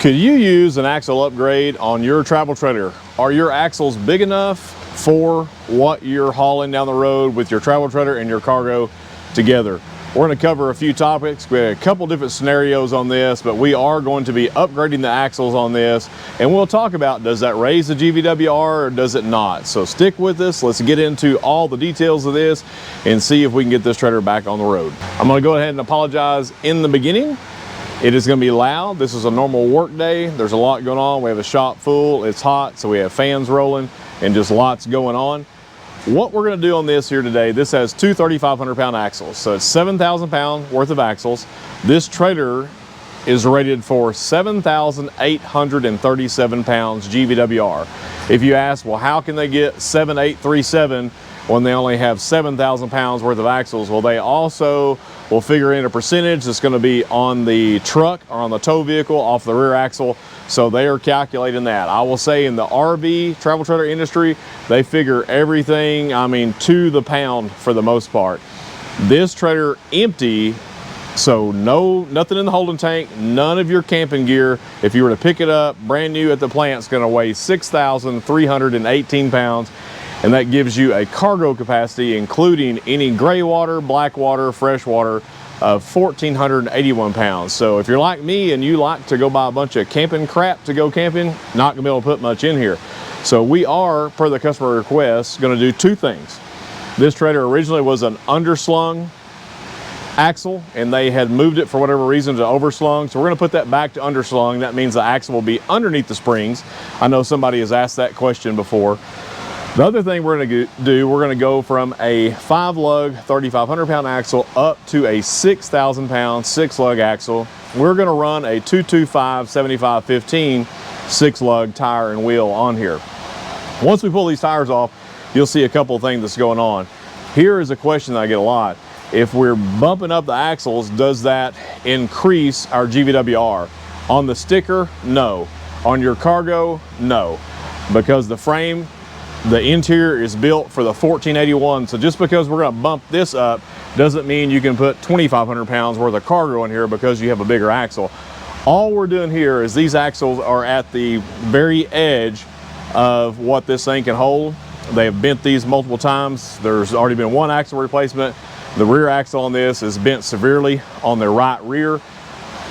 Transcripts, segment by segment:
Could you use an axle upgrade on your travel trailer? Are your axles big enough for what you're hauling down the road with your travel trailer and your cargo together? We're going to cover a few topics. We have a couple different scenarios on this, but we are going to be upgrading the axles on this, and we'll talk about, does that raise the GVWR or does it not? So stick with us. Let's get into all the details of this and see if we can get this trailer back on the road. I'm going to go ahead and apologize in the beginning. It is going to be loud. This is a normal work day. There's a lot going on. We have a shop full. It's hot, so we have fans rolling and just lots going on. What we're going to do on this here today, this has two 3,500-pound axles. So it's 7,000 pounds worth of axles. This trailer is rated for 7,837 pounds GVWR. If you ask, well, how can they get 7,837 when they only have 7,000 pounds worth of axles? Well, they also will figure in a percentage that's going to be on the truck or on the tow vehicle off the rear axle. So they are calculating that. I will say in the RV travel trailer industry, they figure everything, I mean, to the pound for the most part. This trailer empty, so nothing in the holding tank, none of your camping gear. If you were to pick it up brand new at the plant, it's going to weigh 6,318 pounds. And that gives you a cargo capacity, including any gray water, black water, fresh water, of 1,481 pounds. So if you're like me and you like to go buy a bunch of camping crap to go camping, not gonna be able to put much in here. So we are, per the customer request, gonna do two things. This trailer originally was an underslung axle, and they had moved it for whatever reason to overslung. So we're gonna put that back to underslung. That means the axle will be underneath the springs. I know somebody has asked that question before. The other thing we're going to do, we're going to go from a 5-lug 3,500-pound axle up to a 6,000-pound 6-lug axle. We're going to run a 225/75/15 6-lug tire and wheel on here. Once we pull these tires off, you'll see a couple of things that's going on. Here is a question that I get a lot. If we're bumping up the axles, does that increase our GVWR? On the sticker, no. On your cargo, no. Because the frame, the interior is built for the 1481, so just because we're going to bump this up doesn't mean you can put 2,500 pounds worth of cargo in here because you have a bigger axle. All we're doing here is these axles are at the very edge of what this thing can hold. They have bent these multiple times. There's already been one axle replacement. The rear axle on this is bent severely on the right rear.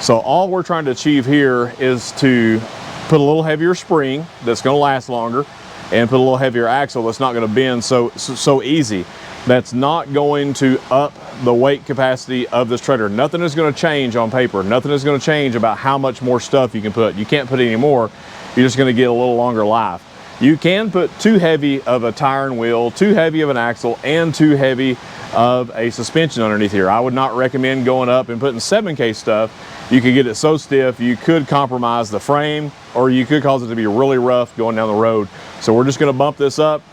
So all we're trying to achieve here is to put a little heavier spring that's going to last longer, and put a little heavier axle that's not going to bend so easy. That's not going to up the weight capacity of this trailer. Nothing is going to change on paper. Nothing is going to change about how much more stuff you can put. You can't put any more. You're just going to get a little longer life. You can put too heavy of a tire and wheel, too heavy of an axle, and too heavy of a suspension underneath here. I would not recommend going up and putting 7K stuff. You could get it so stiff you could compromise the frame, or you could cause it to be really rough going down the road. So we're just going to bump this up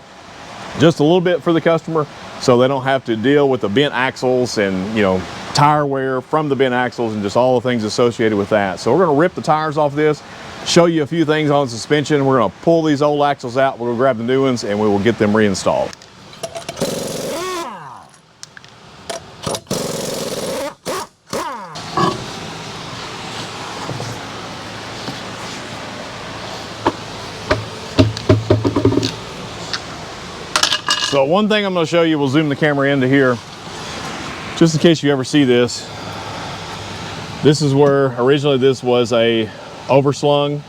just a little bit for the customer so they don't have to deal with the bent axles and, you know, tire wear from the bent axles and just all the things associated with that. So we're going to rip the tires off this, show you a few things on suspension. We're going to pull these old axles out, we'll grab the new ones, and we will get them reinstalled. So one thing I'm going to show you, we'll zoom the camera into here, just in case you ever see this. This is where originally this was a overslung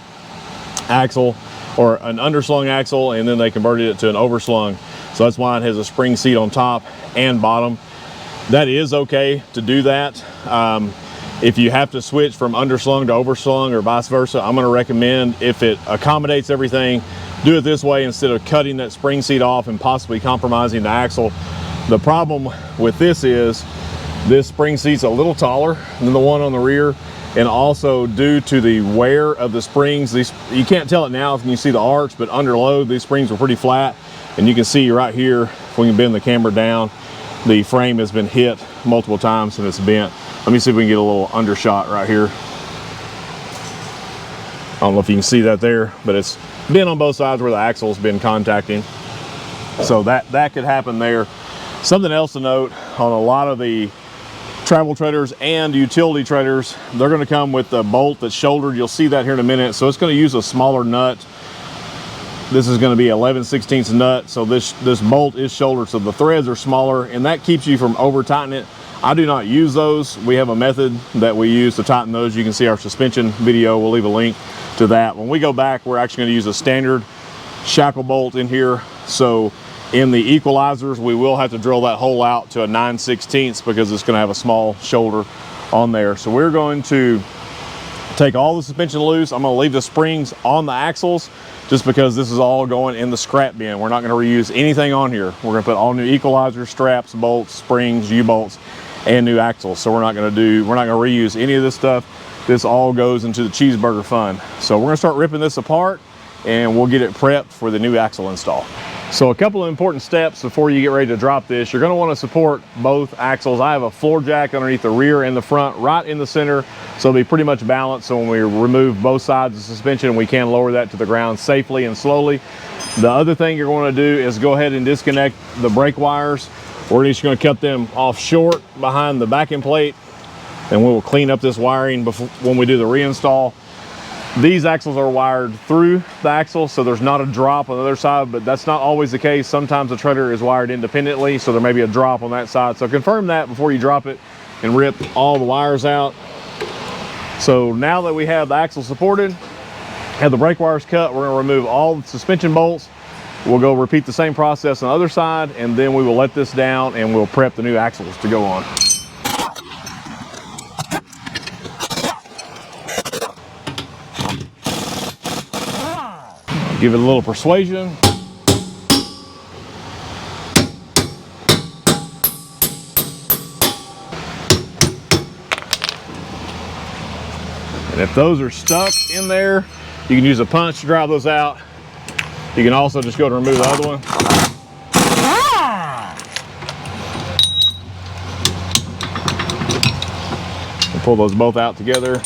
axle or an underslung axle, and then they converted it to an overslung. So that's why it has a spring seat on top and bottom. That is okay to do that. If you have to switch from underslung to overslung or vice versa, I'm going to recommend, if it accommodates everything, do it this way instead of cutting that spring seat off and possibly compromising the axle. The problem with this is this spring seat's a little taller than the one on the rear, and also due to the wear of the springs, these, you can't tell it now if you see the arch, but under load these springs were pretty flat, and you can see right here, if we can bend the camera down, the frame has been hit multiple times and it's bent. Let me see if we can get a little undershot right here. I don't know if you can see that there, but it's been on both sides where the axle's been contacting. So that could happen there. Something else to note on a lot of the travel trailers and utility trailers, they're going to come with a bolt that's shouldered. You'll see that here in a minute. So it's going to use a smaller nut. This is going to be 11/16 nut. So this bolt is shouldered, so the threads are smaller, and that keeps you from over tightening it. I do not use those. We have a method that we use to tighten those. You can see our suspension video. We'll leave a link to that. When we go back, we're actually going to use a standard shackle bolt in here. So in the equalizers, we will have to drill that hole out to a 9/16 because it's going to have a small shoulder on there. So we're going to take all the suspension loose. I'm going to leave the springs on the axles just because this is all going in the scrap bin. We're not going to reuse anything on here. We're going to put all new equalizers, straps, bolts, springs, U-bolts, and new axles. So we're not going to reuse any of this stuff. This all goes into the cheeseburger fund. So we're going to start ripping this apart, and we'll get it prepped for the new axle install. So a couple of important steps before you get ready to drop this. You're going to want to support both axles. I have a floor jack underneath the rear and the front, right in the center, so it'll be pretty much balanced. So when we remove both sides of the suspension, we can lower that to the ground safely and slowly. The other thing you're going to do is go ahead and disconnect the brake wires. We're just going to cut them off short behind the backing plate, and we will clean up this wiring before, when we do the reinstall. These axles are wired through the axle, so there's not a drop on the other side, but that's not always the case. Sometimes the trailer is wired independently, so there may be a drop on that side. So confirm that before you drop it and rip all the wires out. So now that we have the axle supported, have the brake wires cut, we're going to remove all the suspension bolts. We'll go repeat the same process on the other side, and then we will let this down and we'll prep the new axles to go on. Give it a little persuasion. And if those are stuck in there, you can use a punch to drive those out. You can also just go to remove the other one. And pull those both out together.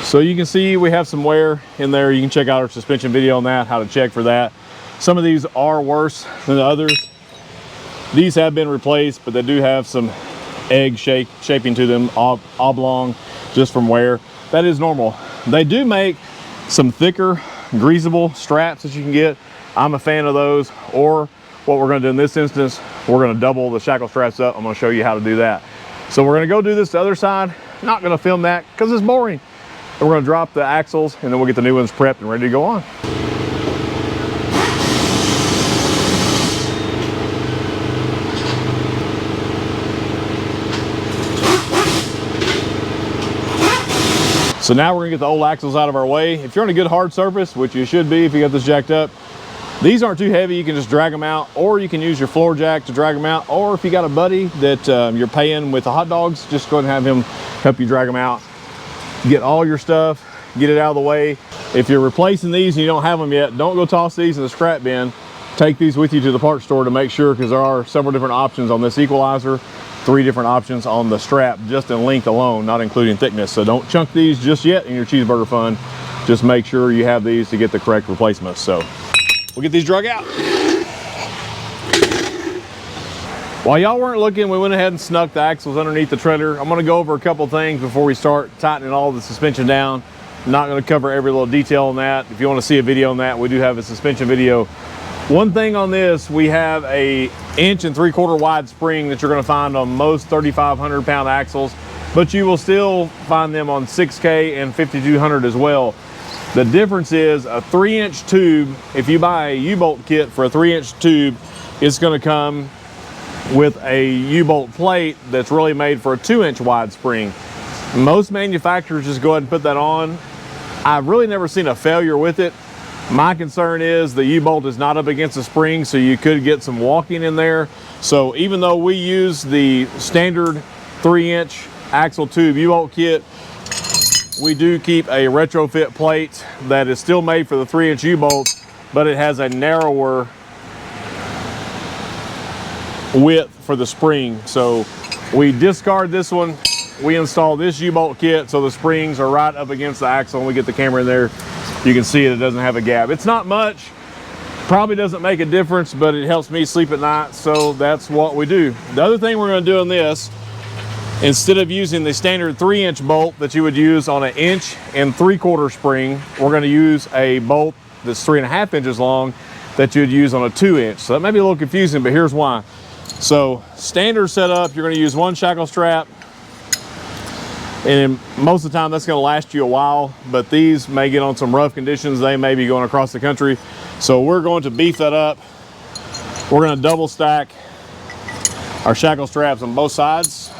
So you can see we have some wear in there. You can check out our suspension video on that, how to check for that. Some of these are worse than the others. These have been replaced, but they do have some egg shaping to them, oblong, just from wear. That is normal. They do make some thicker, greasable straps that you can get. I'm a fan of those. Or what we're gonna do in this instance, we're gonna double the shackle straps up. I'm gonna show you how to do that. So we're gonna go do this the other side. Not gonna film that because it's boring. And we're going to drop the axles, and then we'll get the new ones prepped and ready to go on. So now we're going to get the old axles out of our way. If you're on a good hard surface, which you should be if you got this jacked up, these aren't too heavy. You can just drag them out, or you can use your floor jack to drag them out. Or if you got a buddy that you're paying with the hot dogs, just go ahead and have him help you drag them out. Get all your stuff, get it out of the way. If you're replacing these and you don't have them yet, don't go toss these in the scrap bin. Take these with you to the parts store to make sure, because there are several different options on this equalizer, 3 different options on the strap, just in length alone, not including thickness. So don't chunk these just yet in your cheeseburger fund. Just make sure you have these to get the correct replacements. So we'll get these drug out. While y'all weren't looking, we went ahead and snuck the axles underneath the trailer. I'm gonna go over a couple things before we start tightening all the suspension down. I'm not gonna cover every little detail on that. If you wanna see a video on that, we do have a suspension video. One thing on this, we have a 1 3/4 wide spring that you're gonna find on most 3,500 pound axles, but you will still find them on 6K and 5,200 as well. The difference is a 3-inch tube. If you buy a U-bolt kit for a 3-inch tube, it's gonna come with a U-bolt plate that's really made for a 2-inch wide spring. Most manufacturers just go ahead and put that on. I've really never seen a failure with it. My concern is the U-bolt is not up against the spring, so you could get some walking in there. So even though we use the standard 3-inch axle tube U-bolt kit, we do keep a retrofit plate that is still made for the 3-inch U-bolt, but it has a narrower width for the spring. So we discard this one, we install this U-bolt kit so the springs are right up against the axle, and we get the camera in there, you can see it doesn't have a gap. It's not much Probably doesn't make a difference, but it helps me sleep at night, so that's what we do. The other thing we're going to do on this, instead of using the standard 3-inch bolt that you would use on an 1 3/4 spring, we're going to use a bolt that's 3.5 inches long that you'd use on a 2-inch. So that may be a little confusing, but here's why. So standard setup, you're going to use 1 shackle strap, and most of the time that's going to last you a while, but these may get on some rough conditions. They may be going across the country. So we're going to beef that up. We're going to double stack our shackle straps on both sides.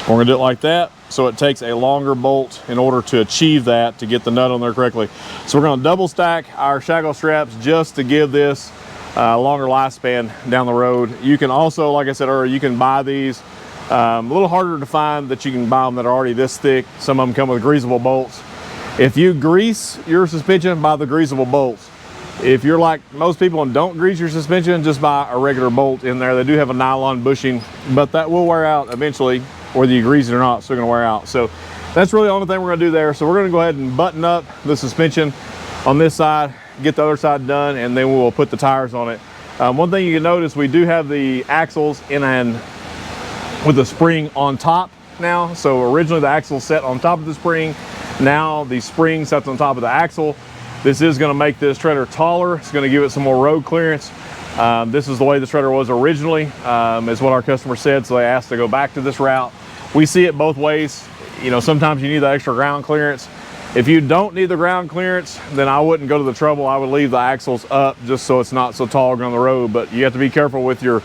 We're going to do it like that, so it takes a longer bolt in order to achieve that, to get the nut on there correctly. So we're going to double stack our shackle straps just to give this longer lifespan down the road. You can also, like I said earlier, you can buy these a little harder to find, that you can buy them that are already this thick. Some of them come with greasable bolts. If you grease your suspension, buy the greasable bolts. If you're like most people and don't grease your suspension, just buy a regular bolt in there. They do have a nylon bushing, but that will wear out eventually. Whether you grease it or not, it's still gonna wear out. So that's really the only thing we're gonna do there. So we're gonna go ahead and button up the suspension on this side, get the other side done, and then we will put the tires on it. One thing you can notice, we do have the axles with the spring on top now. So originally the axle set on top of the spring. Now the spring sets on top of the axle. This is going to make this trailer taller. It's going to give it some more road clearance. This is the way this trailer was originally, is what our customer said, so they asked to go back to this route. We see it both ways. You know, sometimes you need that extra ground clearance. If you don't need the ground clearance, then I wouldn't go to the trouble. I would leave the axles up just so it's not so tall on the road. But you have to be careful with your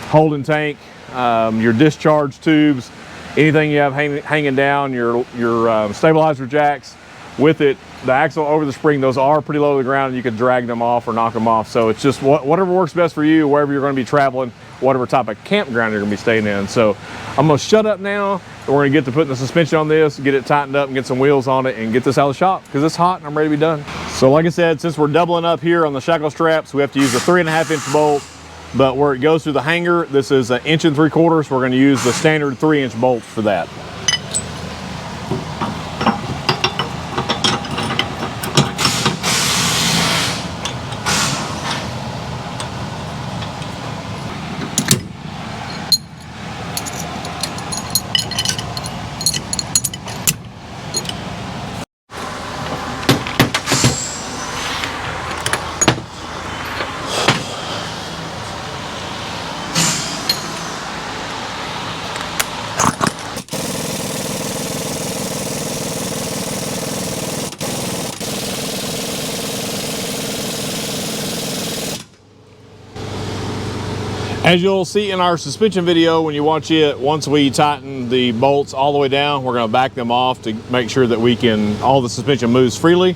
holding tank, your discharge tubes, anything you have hanging down, your stabilizer jacks. With it, the axle over the spring, those are pretty low to the ground, and you can drag them off or knock them off. So it's just whatever works best for you, wherever you're going to be traveling, whatever type of campground you're going to be staying in. So I'm going to shut up now. We're going to get to putting the suspension on this, get it tightened up and get some wheels on it and get this out of the shop because it's hot and I'm ready to be done. So like I said, since we're doubling up here on the shackle straps, we have to use a 3.5-inch bolt. But where it goes through the hanger, this is an 1 3/4 inch. So we're going to use the standard 3-inch bolts for that. As you'll see in our suspension video, when you watch it, once we tighten the bolts all the way down, we're going to back them off to make sure that all the suspension moves freely.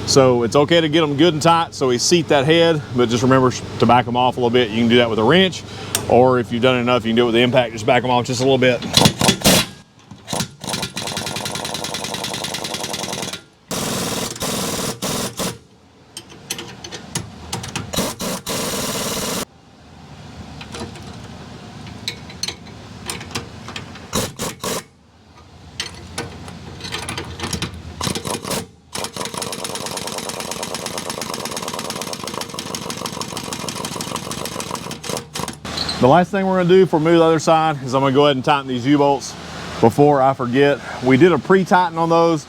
So it's okay to get them good and tight so we seat that head, but just remember to back them off a little bit. You can do that with a wrench, or if you've done enough, you can do it with the impact, just back them off just a little bit. The last thing we're going to do before we move to the other side is I'm going to go ahead and tighten these U-bolts before I forget. We did a pre-tighten on those.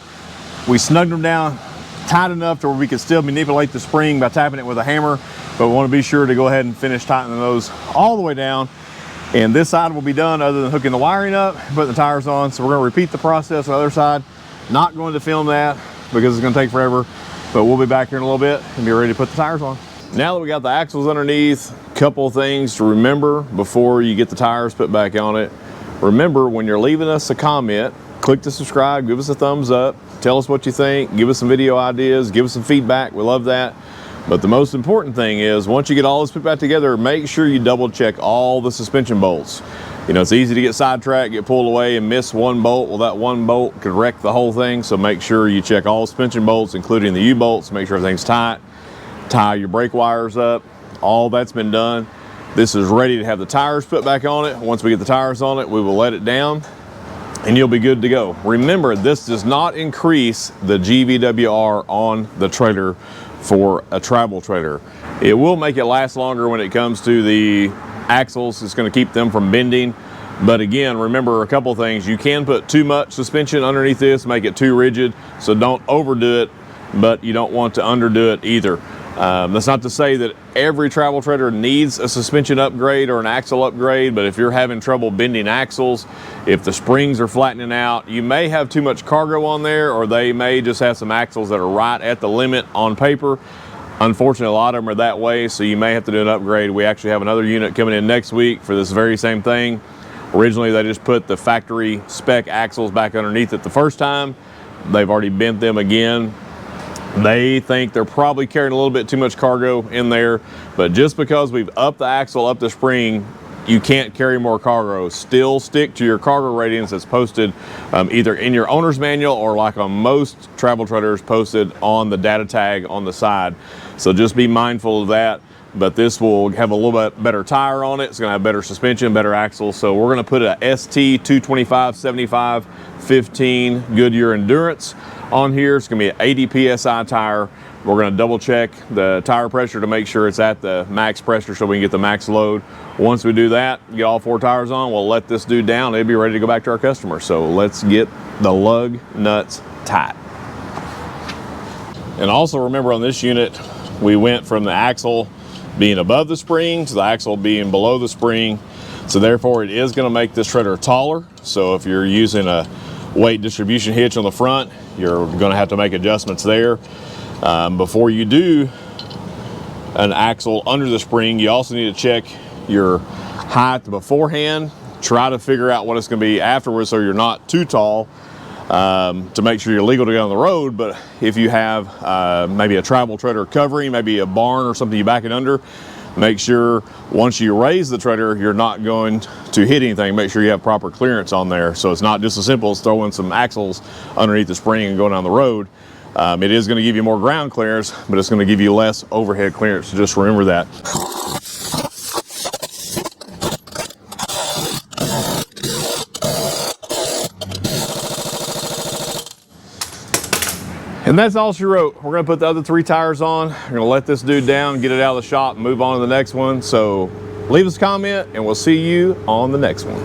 We snugged them down tight enough to where we could still manipulate the spring by tapping it with a hammer, but we want to be sure to go ahead and finish tightening those all the way down. And this side will be done other than hooking the wiring up, putting the tires on. So we're going to repeat the process on the other side. Not going to film that because it's going to take forever, but we'll be back here in a little bit and be ready to put the tires on. Now that we got the axles underneath, a couple of things to remember before you get the tires put back on it. Remember, when you're leaving us a comment, click to subscribe, give us a thumbs up, tell us what you think, give us some video ideas, give us some feedback. We love that. But the most important thing is, once you get all this put back together, make sure you double check all the suspension bolts. You know, it's easy to get sidetracked, get pulled away and miss one bolt. Well, that one bolt could wreck the whole thing. So make sure you check all suspension bolts, including the U-bolts, make sure everything's tight. Tie your brake wires up. All that's been done. This is ready to have the tires put back on it. Once we get the tires on it, we will let it down and you'll be good to go. Remember, this does not increase the GVWR on the trailer for a travel trailer. It will make it last longer when it comes to the axles. It's going to keep them from bending. But again, remember a couple things. You can put too much suspension underneath this, make it too rigid, so don't overdo it, but you don't want to underdo it either. That's not to say that every travel trailer needs a suspension upgrade or an axle upgrade, but if you're having trouble bending axles, if the springs are flattening out, you may have too much cargo on there, or they may just have some axles that are right at the limit on paper. Unfortunately, a lot of them are that way, so you may have to do an upgrade. We actually have another unit coming in next week for this very same thing. Originally, they just put the factory spec axles back underneath it the first time. They've already bent them again. They think they're probably carrying a little bit too much cargo in there, but just because we've upped the axle, up the spring, you can't carry more cargo. Still stick to your cargo ratings that's posted either in your owner's manual or, like on most travel trailers, posted on the data tag on the side. So just be mindful of that. But this will have a little bit better tire on it. It's going to have better suspension, better axles. So we're going to put a ST 225 75 15 Goodyear Endurance on here. It's going to be an 80 PSI tire. We're going to double check the tire pressure to make sure it's at the max pressure so we can get the max load. Once we do that, get all 4 tires on, we'll let this dude down. It'll be ready to go back to our customer. So let's get the lug nuts tight. And also remember, on this unit, we went from the axle being above the spring to the axle being below the spring. So therefore it is going to make this trailer taller. So if you're using a weight distribution hitch on the front, you're going to have to make adjustments there. Before you do an axle under the spring, you also need to check your height beforehand. Try to figure out what it's going to be afterwards so you're not too tall, to make sure you're legal to go on the road. But if you have maybe a travel trailer covering, maybe a barn or something you back it under, make sure once you raise the trailer, you're not going to hit anything. Make sure you have proper clearance on there. So it's not just as simple as throwing some axles underneath the spring and going down the road. It is going to give you more ground clearance, but it's going to give you less overhead clearance. So just remember that. And that's all she wrote. We're going to put the other 3 tires on. We're going to let this dude down, get it out of the shop, and move on to the next one. So leave us a comment, and we'll see you on the next one.